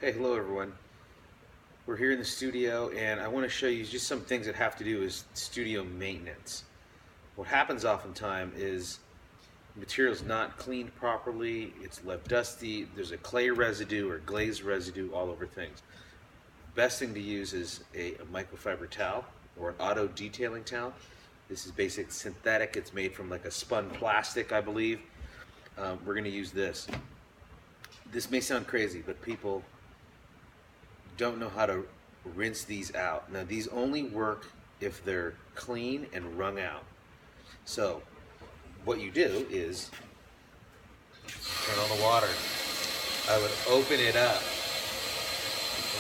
Hey, hello everyone. We're here in the studio and I want to show you just some things that have to do with studio maintenance. What happens oftentimes is material's not cleaned properly, it's left dusty, there's a clay residue or glaze residue all over things. Best thing to use is a microfiber towel or an auto detailing towel. This is basic synthetic, it's made from like a spun plastic, I believe. We're going to use this. This may sound crazy, but people don't know how to rinse these out. Now these only work if they're clean and wrung out. So what you do is turn on the water. I would open it up,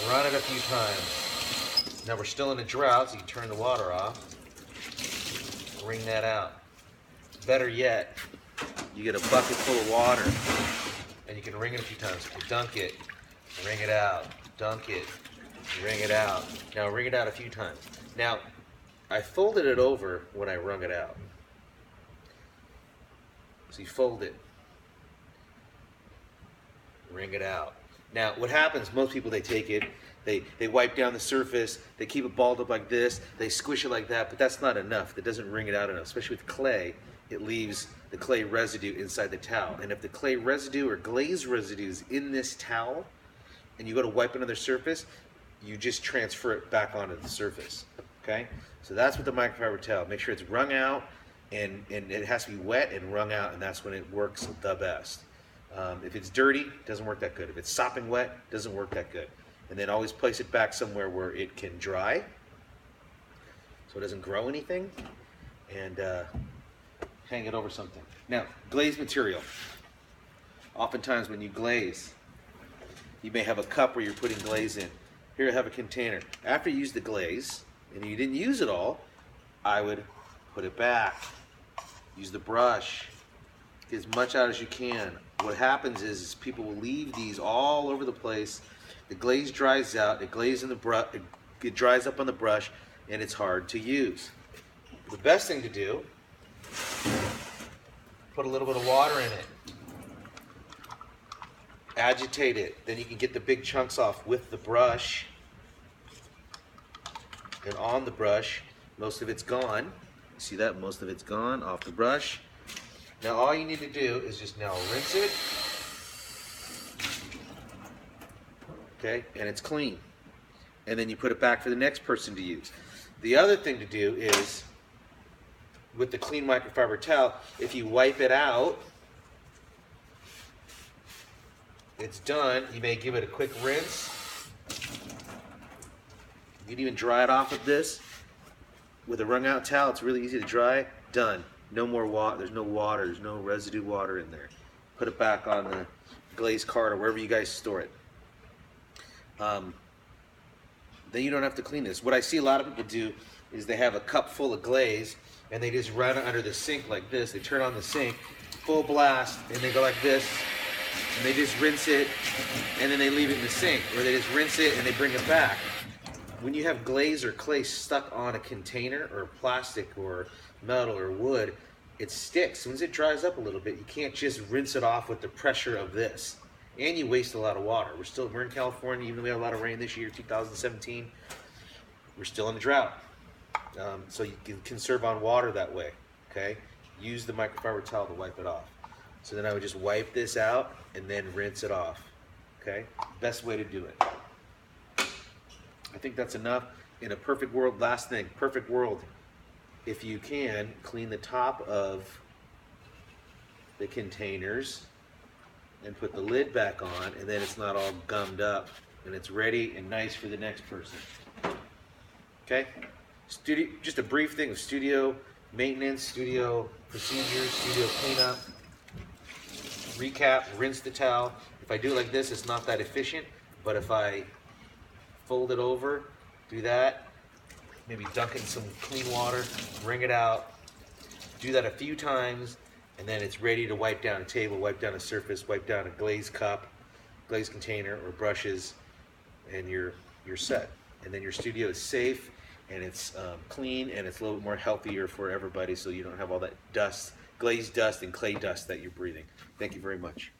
run it a few times. Now we're still in a drought, so you turn the water off, wring that out. Better yet, you get a bucket full of water and you can wring it a few times. You dunk it, wring it out. Dunk it, wring it out. Now wring it out a few times. Now, I folded it over when I wrung it out. So you fold it, wring it out. Now, what happens, most people, they take it, they wipe down the surface, they keep it balled up like this, they squish it like that, but that's not enough. That doesn't wring it out enough, especially with clay. It leaves the clay residue inside the towel. And if the clay residue or glaze residue is in this towel, and you go to wipe another surface, you just transfer it back onto the surface. Okay? So that's with the microfiber towel. Make sure it's wrung out and it has to be wet and wrung out, and that's when it works the best. If it's dirty, it doesn't work that good. If it's sopping wet, it doesn't work that good. And then always place it back somewhere where it can dry so it doesn't grow anything, and hang it over something. Now, glaze material. Oftentimes when you glaze, you may have a cup where you're putting glaze in. Here I have a container. After you use the glaze, and you didn't use it all, I would put it back. Use the brush. Get as much out as you can. What happens is people will leave these all over the place. The glaze dries out, it dries up on the brush, and it's hard to use. The best thing to do, put a little bit of water in it. Agitate it, then you can get the big chunks off with the brush. And on the brush, most of it's gone. See that? Most of it's gone off the brush. Now all you need to do is just now rinse it. Okay, and it's clean. And then you put it back for the next person to use. The other thing to do is, with the clean microfiber towel, if you wipe it out, it's done. You may give it a quick rinse. You can even dry it off with this. With a wrung out towel, it's really easy to dry. Done. No more water. There's no water. There's no residue water in there. Put it back on the glaze card or wherever you guys store it. Then you don't have to clean this. What I see a lot of people do is they have a cup full of glaze and they just run it under the sink like this. They turn on the sink, full blast, and they go like this. And they just rinse it, and then they leave it in the sink, or they just rinse it and they bring it back. When you have glaze or clay stuck on a container or plastic or metal or wood, it sticks. As soon as it dries up a little bit, you can't just rinse it off with the pressure of this. And you waste a lot of water. We're in California, even though we had a lot of rain this year, 2017, we're still in a drought. So you can conserve on water that way, okay? Use the microfiber towel to wipe it off. So then I would just wipe this out and then rinse it off, okay? Best way to do it. I think that's enough. In a perfect world, last thing, perfect world, if you can, clean the top of the containers and put the lid back on, and then it's not all gummed up, and it's ready and nice for the next person. Okay? Just a brief thing of studio maintenance, studio procedures, studio cleanup. Recap, rinse the towel. If I do it like this, it's not that efficient, but if I fold it over, do that, maybe dunk in some clean water, wring it out, do that a few times, and then it's ready to wipe down a table, wipe down a surface, wipe down a glaze cup, glaze container, or brushes, and you're set. And then your studio is safe, and it's clean, and it's a little bit more healthier for everybody, so you don't have all that dust, glaze dust and clay dust that you're breathing. Thank you very much.